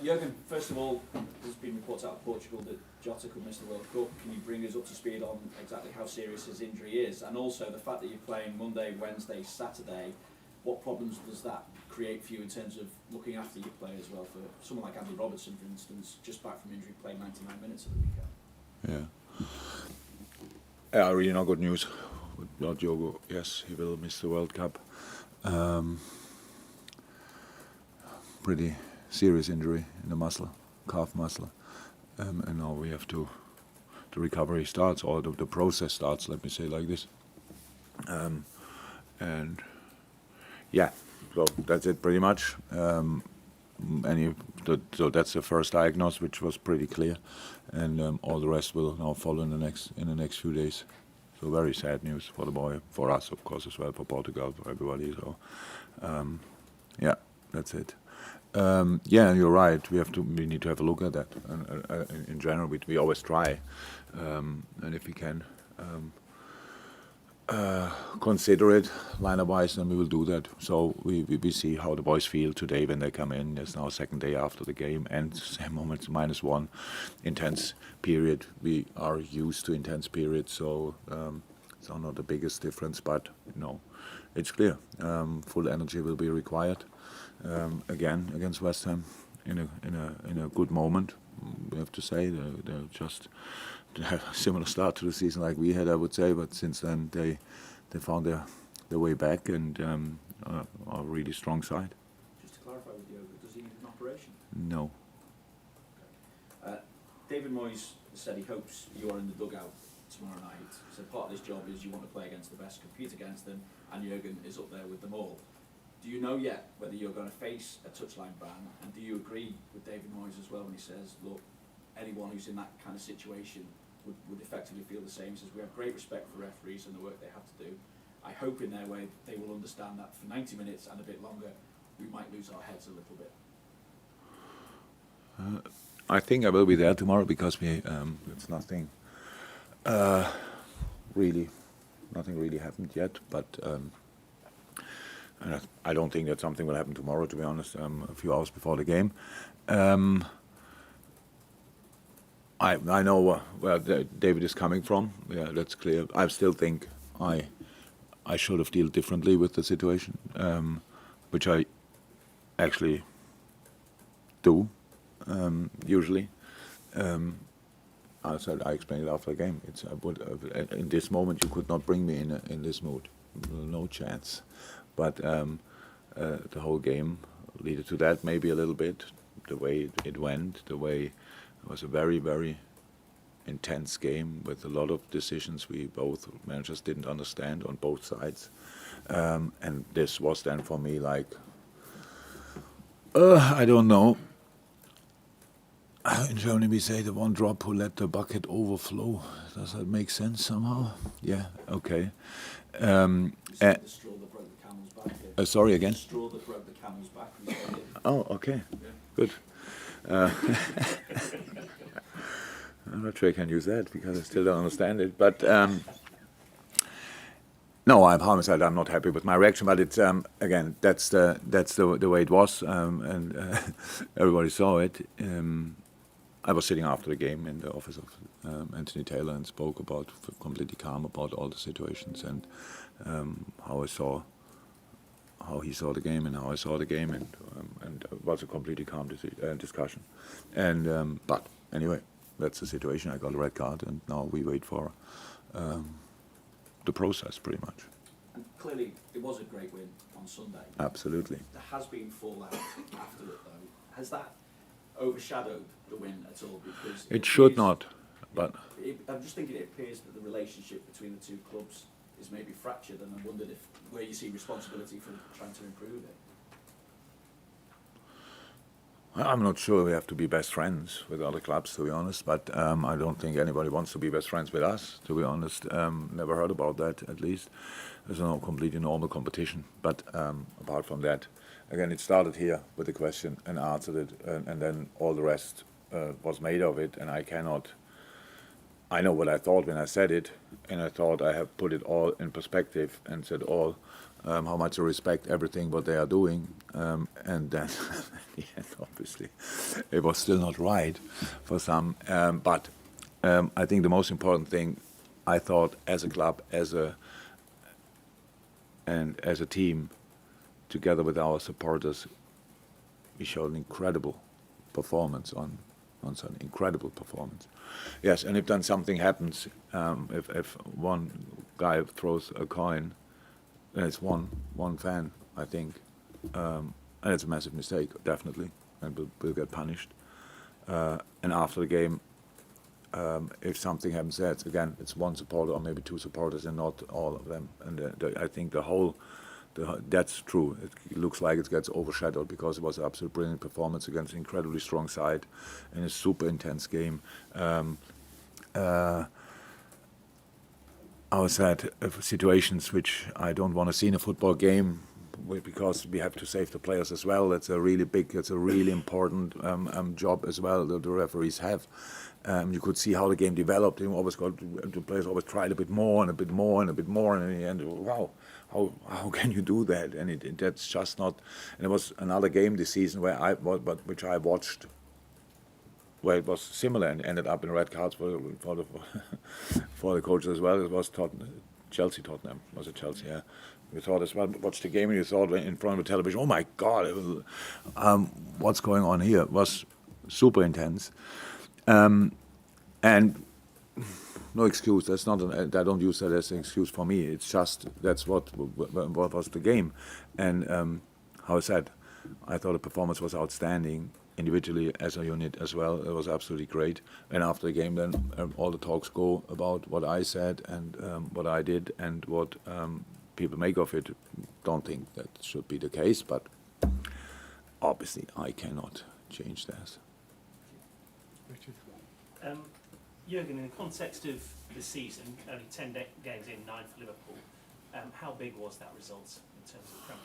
Jurgen, first of all, there's been reports out of Portugal that Jota could miss the World Cup. Can you bring us up to speed on exactly how serious his injury is? And also the fact that you're playing Monday, Wednesday, Saturday, what problems does that create for you in terms of looking after your players? Well, for someone like Andy Robertson, for instance, just back from injury, played 99 minutes at the weekend. Yeah, really not good news. With Diogo, yes, he will miss the World Cup. Pretty serious injury in the muscle, calf muscle, and now we have to. The recovery starts, or the process starts. Let me say like this. And yeah, so that's it pretty much. So that's the first diagnosis, which was pretty clear, and all the rest will now follow in the next few days. So very sad news for the boy, for us of course as well, for Portugal, for everybody. So yeah, that's it. Yeah, you're right. We need to have a look at that. And in general, we always try, and if we can consider it line-wise, then we will do that. So we see how the boys feel today when they come in. It's now second day after the game, and same moment -1 intense period. We are used to intense periods, so it's not the biggest difference, but it's clear. Full energy will be required again against West Ham in a good moment. We have to say they're just. They have a similar start to the season like we had, I would say, but since then they found their way back and are a really strong side. Just to clarify with Diogo, does he need an operation? No. David Moyes said he hopes you are in the dugout tomorrow night. So part of this job is you want to play against the best, compete against them, and Jurgen is up there with them all. Do you know yet whether you're going to face a touchline ban, and do you agree with David Moyes as well when he says, look, anyone who's in that kind of situation would effectively feel the same? He says we have great respect for referees and the work they have to do. I hope in their way they will understand that for 90 minutes and a bit longer we might lose our heads a little bit. I think I will be there tomorrow because it's nothing really happened yet, but I don't think that something will happen tomorrow, to be honest, a few hours before the game. I know where David is coming from. Yeah, that's clear. I still think I should have dealt differently with the situation, which I actually do usually. I explained it after the game. In this moment you could not bring me in this mood, no chance. But the whole game led to that, maybe a little bit. The way it went, it was a very, very intense game with a lot of decisions we both managers didn't understand on both sides. And this was then for me like, I don't know. In Germany we say the one drop who let the bucket overflow. Does that make sense somehow? Yeah, okay. The straw that broke the camel's back. Sorry again? The straw that broke the camel's back. Oh, okay, yeah. Good. I'm not sure I can use that because I still don't understand it. But no, I promise that I'm not happy with my reaction. But it's again, that's the way it was, and everybody saw it. I was sitting after the game in the office of Anthony Taylor and spoke about completely calm about all the situations and how he saw the game and how I saw the game, and it was a completely calm discussion. And but anyway, that's the situation. I got a red card, and now we wait for the process, pretty much. And clearly, it was a great win on Sunday. Absolutely. There has been fallout after it, though. Has that overshadowed the win at all? Because it should not, but I'm just thinking it appears that the relationship between the two clubs is maybe fractured, and I wondered where you see responsibility for trying to improve it. I'm not sure we have to be best friends with other clubs, to be honest, but I don't think anybody wants to be best friends with us, to be honest. Never heard about that, at least. There's no completely normal competition. But apart from that, again, it started here with a question and answered it, and then all the rest was made of it, and I cannot I know what I thought when I said it, and I thought I have put it all in perspective and said all how much I respect everything what they are doing, and then at the end, obviously, it was still not right for some. But I think the most important thing, I thought, as a club, as a team, together with our supporters, we showed an incredible performance on Sunday. Incredible performance. Yes, and if then something happens, if one guy throws a coin, then it's one fan, I think, and it's a massive mistake, definitely, and will get punished. And after the game, if something happens there, it's one supporter or maybe two supporters and not all of them. And I think that's true. It looks like it gets overshadowed because it was an absolute brilliant performance against an incredibly strong side in a super intense game. I was at situations which I don't want to see in a football game because we have to save the players as well. It's a really important job as well that the referees have. You could see how the game developed. The players always tried a bit more and a bit more and a bit more, and in the end, wow, how can you do that? And that's just not. And it was another game this season which I watched, where it was similar and ended up in red cards for the coaches as well. It was Tottenham. Was it Chelsea? Yeah. We thought as well, watched the game and you thought in front of the television, oh my God, what's going on here? It was super intense. And no excuse. That's not. I don't use that as an excuse for me. It's just that's what was the game. And how I said, I thought the performance was outstanding individually as a unit as well. It was absolutely great. And after the game, then all the talks go about what I said and what I did and what people make of it. Don't think that should be the case, but obviously I cannot change that. Jurgen, in the context of the season, only 10 games in, 9 for Liverpool, how big was that result in terms of the Premier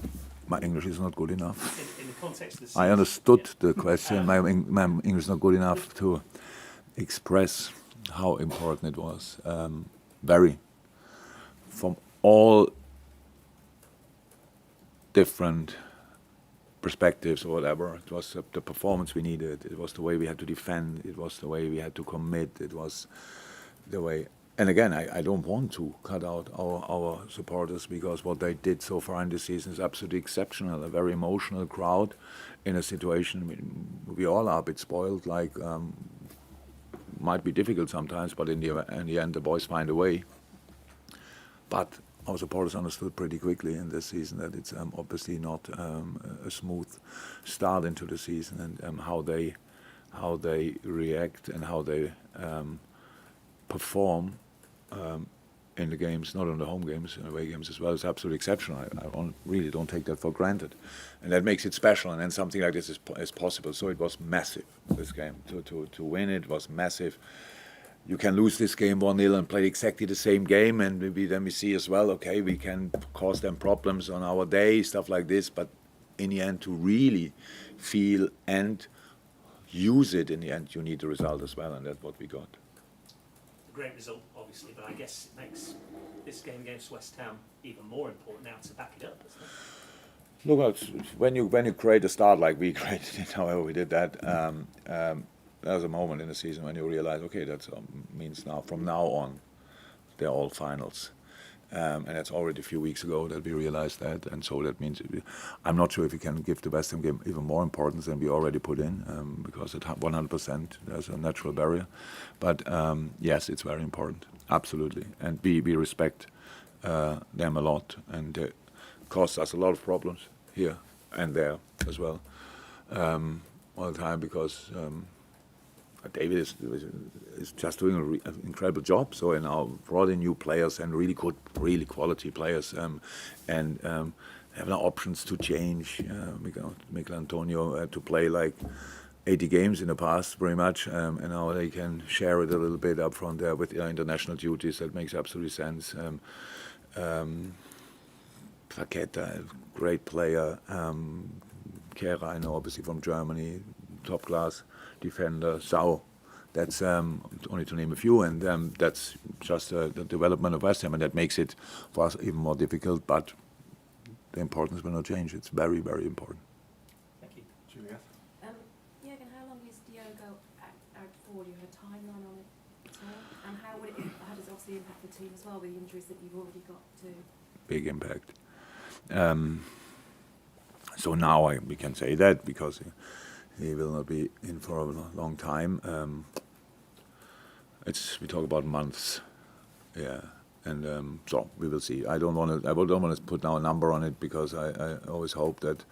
League? My English is not good enough. In the context of the season, I understood the question. My English is not good enough to express how important it was. Very. From all different perspectives or whatever. It was the performance we needed. It was the way we had to defend. It was the way we had to commit. It was the way. And again, I don't want to cut out our supporters because what they did so far in this season is absolutely exceptional. A very emotional crowd in a situation. I mean, we all are a bit spoiled. Like might be difficult sometimes, but in the end, the boys find a way. But our supporters understood pretty quickly in this season that it's obviously not a smooth start into the season, and how they react and how they perform in the games, not on the home games, in away games as well, is absolutely exceptional. I really don't take that for granted, and that makes it special. And then something like this is possible. So it was massive. This game to win it was massive. You can lose this game 1-0 and play exactly the same game, and then we see as well, okay, we can cause them problems on our day, stuff like this, but in the end, to really feel and use it in the end, you need the result as well, and that's what we got. A great result, obviously, but I guess it makes this game against West Ham even more important now to back it up, doesn't it? Look, when you create a start like we created it, however we did that, there's a moment in the season when you realize, okay, that means now, from now on, they're all finals. And that's already a few weeks ago that we realized that. And so that means, I'm not sure if we can give the West Ham game even more importance than we already put in, because at 100% there's a natural barrier. But yes, it's very important, absolutely. And we respect them a lot, and it costs us a lot of problems here and there as well, all the time, because David is just doing an incredible job. So, and now brought in new players and really good, really quality players, and have now options to change. Mikel Antonio had to play like 80 games in the past, very much, and now they can share it a little bit up front there with international duties. That makes absolutely sense. Paqueta, great player. Kehrer, I know, obviously from Germany, top class defender. Sau, That's only to name a few, and that's just the development of West Ham, and that makes it for us even more difficult. But the importance will not change. It's very, very important. Thank you. Juliet? Jurgen, how long is Diogo out for? Do you have a timeline on it at all? And how does it obviously impact the team as well, with the injuries that you've already got too? Big impact. So now we can say that because he will not be in for a long time. We talk about months, yeah, and so we will see. I don't want to put now a number on it because I always hope that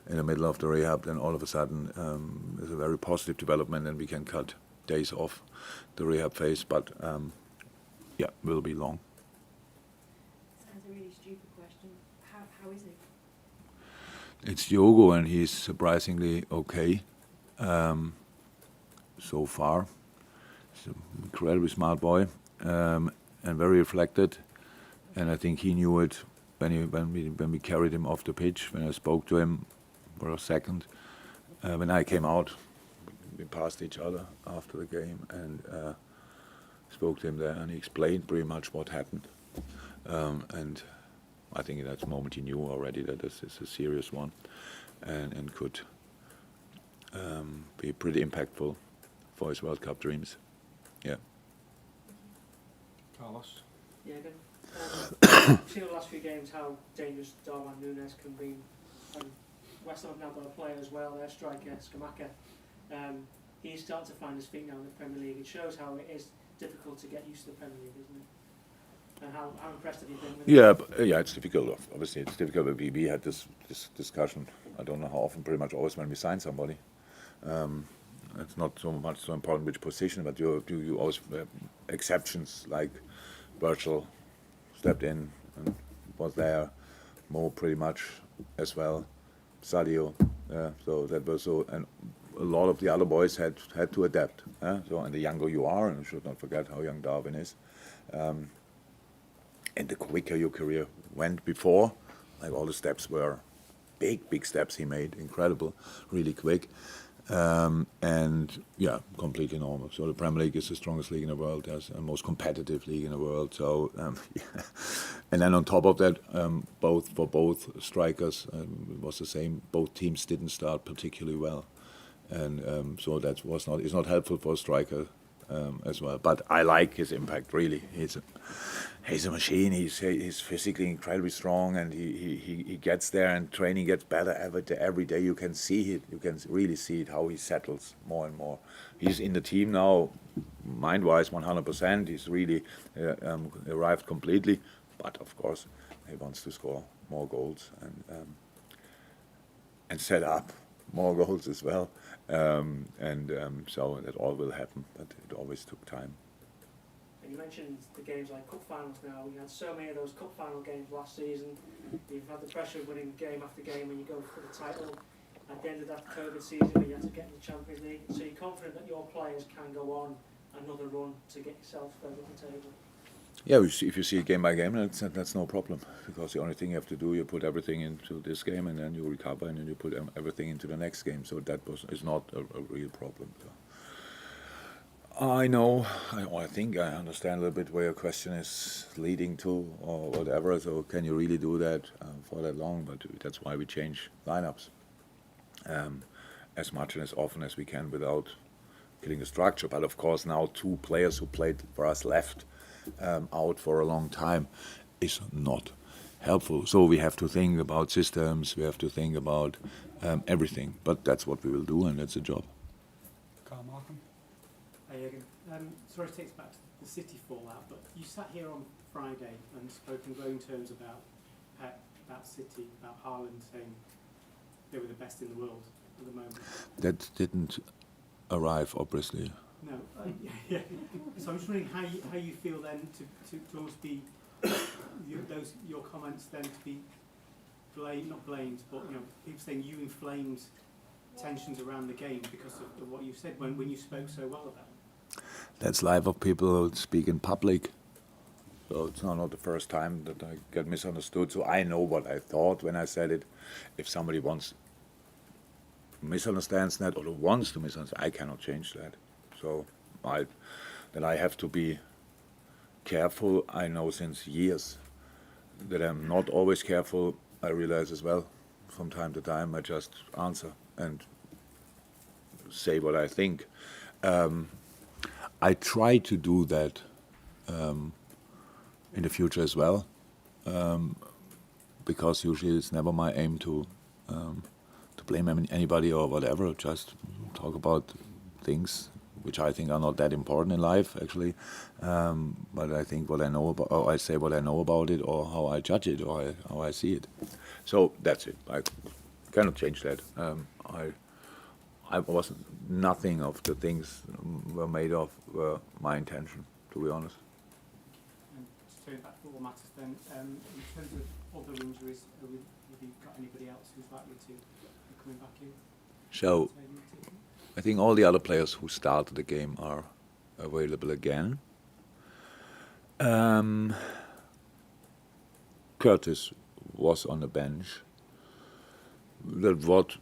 in the middle of the rehab, then all of a sudden there's a very positive development and we can cut days off the rehab phase. But yeah, will be long. Sounds a really stupid question. How is it? It's Diogo, and he's surprisingly okay so far. He's an incredibly smart boy and very reflected. And I think he knew it when we carried him off the pitch. When I spoke to him for a second, when I came out, we passed each other after the game and spoke to him there, and he explained pretty much what happened. And I think in that moment he knew already that this is a serious one, and could be pretty impactful for his World Cup dreams. Yeah. Carlos? Jurgen, we've seen in the last few games how dangerous Darwin Núñez can be. West Ham have now got a player as well, their striker, Skamaka. He's starting to find his feet now in the Premier League. It shows how it is difficult to get used to the Premier League, isn't it? And how impressed have you been with it? Yeah, it's difficult. Obviously, it's difficult. But we had this discussion. I don't know how often. Pretty much always when we sign somebody. It's not so much so important which position, but you always have exceptions like Virgil stepped in and was there. Mo pretty much as well. Sadio. So that was so, and a lot of the other boys had to adapt. So, and the younger you are, and you should not forget how young Darwin is. And the quicker your career went before, like all the steps were big steps he made, incredible, really quick. And yeah, completely normal. So the Premier League is the strongest league in the world, there's the most competitive league in the world. So, yeah. And then on top of that, both strikers, it was the same. Both teams didn't start particularly well, and so that is not helpful for a striker as well. But I like his impact really. He's a machine. He's physically incredibly strong, and he gets there, and training gets better every day. You can see it. You can really see it how he settles more and more. He's in the team now, mind-wise, 100%. He's really arrived completely. But of course, he wants to score more goals and set up more goals as well. So that all will happen. But it always took time. And you mentioned the games like cup finals now. You had so many of those cup final games last season. You've had the pressure of winning game after game when you go for the title. At the end of that COVID season, where you had to get in the Champions League. So you're confident that your players can go on another run to get yourself further up the table? Yeah, if you see it game by game, that's no problem. Because the only thing you have to do, you put everything into this game, and then you recover, and then you put everything into the next game. So that is not a real problem. So. I know, I think I understand a little bit where your question is leading to or whatever, so can you really do that for that long? But that's why we change lineups as much and as often as we can without killing the structure. But of course now 2 players who played for us left out for a long time is not helpful. So we have to think about systems, we have to think about everything, but that's what we will do, and that's a job. Carl Markham? Hey Jurgen, sorry to take us back to the City fallout, but you sat here on Friday and spoke in glowing terms about Pep, about City, about Haaland, saying they were the best in the world at the moment. That didn't arrive, obviously. No, yeah. So I'm just wondering how you feel then to almost be your comments then to be not blamed, but people saying you inflamed tensions around the game because of what you said when you spoke so well about it. That's life of people who speak in public. So it's not the first time that I get misunderstood. So I know what I thought when I said it. If somebody misunderstands that or wants to misunderstand, I cannot change that. So that I have to be careful. I know since years that I'm not always careful. I realize as well, from time to time, I just answer and say what I think. I try to do that in the future as well, because usually it's never my aim to blame anybody or whatever. Just talk about things which I think are not that important in life, actually. But I think what I know about, or I say what I know about it, or how I judge it, or how I see it. So that's it. I cannot change that. I wasn't. Nothing of the things were made of were my intention, to be honest. And to turn back to all matters then, in terms of other injuries, have you got anybody else who's likely to be coming back in? So I think all the other players who started the game are available again. Curtis was on the bench. That what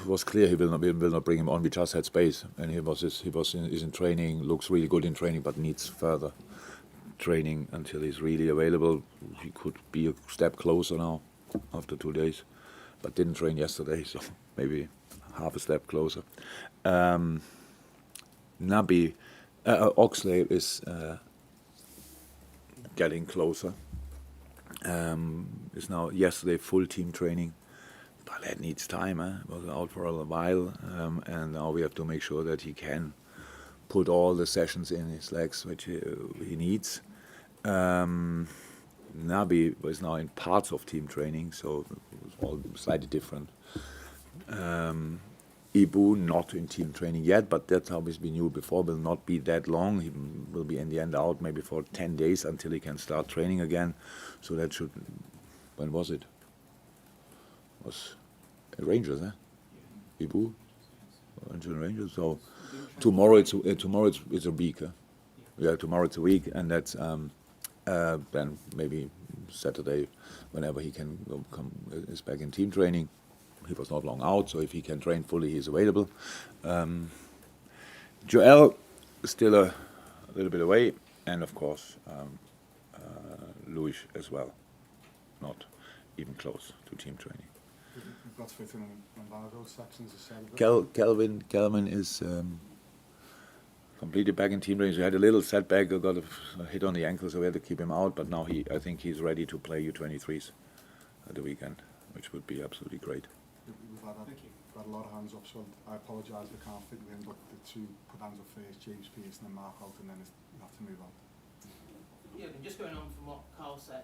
was clear, we will not bring him on. We just had space, and is in training. Looks really good in training, but needs further training until he's really available. He could be a step closer now after 2 days, but didn't train yesterday, so maybe half a step closer. Oxley is getting closer. Is now yesterday full team training. But that needs time. Was out for a while, and now we have to make sure that he can put all the sessions in his legs which he needs. Naby was now in parts of team training, so it's all slightly different. Ibu not in team training yet, but that's how we knew before. Will not be that long. He will be in the end out maybe for 10 days until he can start training again. So that should. When was it? Was Rangers, Ibu, Rangers. So tomorrow it's a week. Yeah, tomorrow it's a week, and that's then maybe Saturday, whenever he can come, is back in team training. He was not long out, so if he can train fully, he's available. Joel is still a little bit away, and of course Luis as well, not even close to team training. You've got to fit in embargo sections, you said. Kelvin is completely back in team training. So he had a little setback, got a hit on the ankle, so we had to keep him out. But now I think he's ready to play U23s at the weekend, which would be absolutely great. We've had a lot of hands up, so I apologise we can't fit you in, but the two put hands up first, James Pearson and Mark out, and then you have to move on. Yeah, just going on from what Carl said,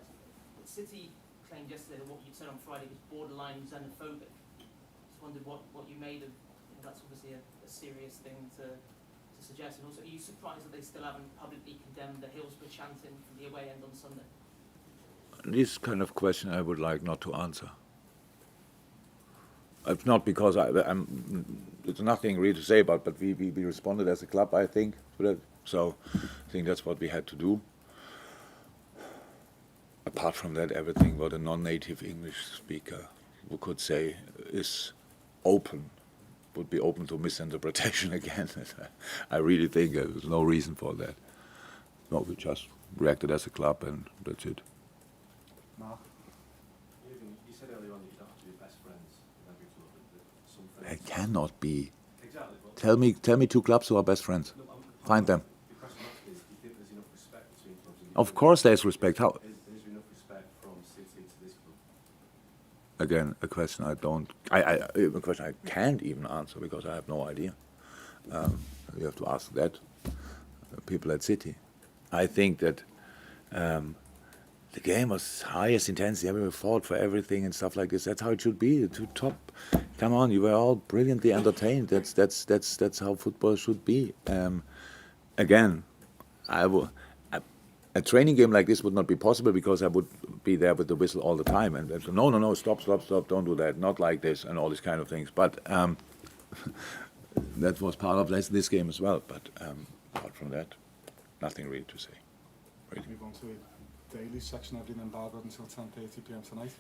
City claimed yesterday that what you said on Friday was borderline xenophobic. Just wondered what you made of, that's obviously a serious thing to suggest. And also, are you surprised that they still haven't publicly condemned the Hillsborough chanting from the away end on Sunday? This kind of question I would like not to answer. It's not because there's nothing really to say about, but we responded as a club, I think, to that. So I think that's what we had to do. Apart from that, everything what a non-native English speaker could say is would be open to misinterpretation again. I really think there's no reason for that. No, we just reacted as a club, and that's it. Mark? You said earlier on that you don't have to be best friends with every club. That I cannot be. Exactly. But Tell me two clubs who are best friends. look, Find them. the question I'm asking is, do you think there's enough respect between clubs? Of course there's respect. How? Is there enough respect from City to this club? Again, a question a question I can't even answer because I have no idea. You have to ask that people at City. I think that the game was highest intensity. Everyone fought for everything and stuff like this. That's how it should be. To top, come on, you were all brilliantly entertained. That's how football should be. Again, a training game like this would not be possible because I would be there with the whistle all the time and say, no, stop, don't do that, not like this, and all these kind of things. But that was part of this game as well. But apart from that, nothing really to say. Really. Move on to the daily section of the embargo until 10:30 p.m. tonight.